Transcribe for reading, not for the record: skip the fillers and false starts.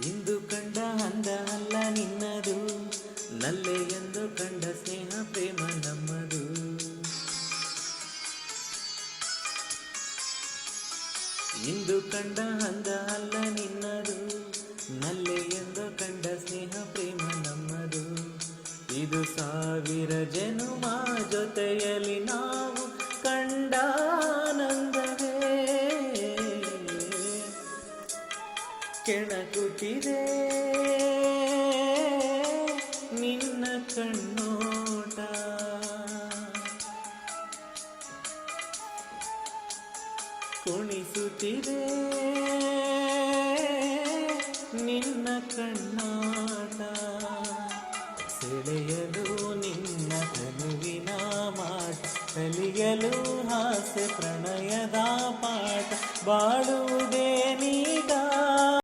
ಇಂದು ಕಂಡ ಅಂದ ಅಲ್ಲ ನಿನ್ನದು, ನಲ್ಲೆ ಎಂದು ಕಂಡ ಸ್ನೇಹ ಪ್ರೇಮ ನಮ್ಮದು. ಇಂದು ಕಂಡ ಅಂದ ಅಲ್ಲ ನಿನ್ನದು, ನಲ್ಲೆ ಎಂದು ಕಂಡ ಸ್ನೇಹ ಪ್ರೇಮ ನಮ್ಮದು. ಇದು 1000 ಜನುಮ ಜೊತೆಯಲ್ಲಿ ನಾವು ಕಂಡ ಆನಂದವೇ. ಕೆಣಕುತ್ತಿದೆ ನಿನ್ನ ಕಣ್ಣೋಟ, ಕುಣಿಸುತ್ತಿದೆ ನಿನ್ನ ಕಣ್ಣಾಟ. ಸೆಳೆಯಲು ನಿನ್ನ ತನುವಿನ ಮಾಟ, ಕಲಿಯಲು ಹಾಸ್ಯ ಪ್ರಣಯದ ಪಾಠ. ಬಾಳುವುದೇ ನೀಗ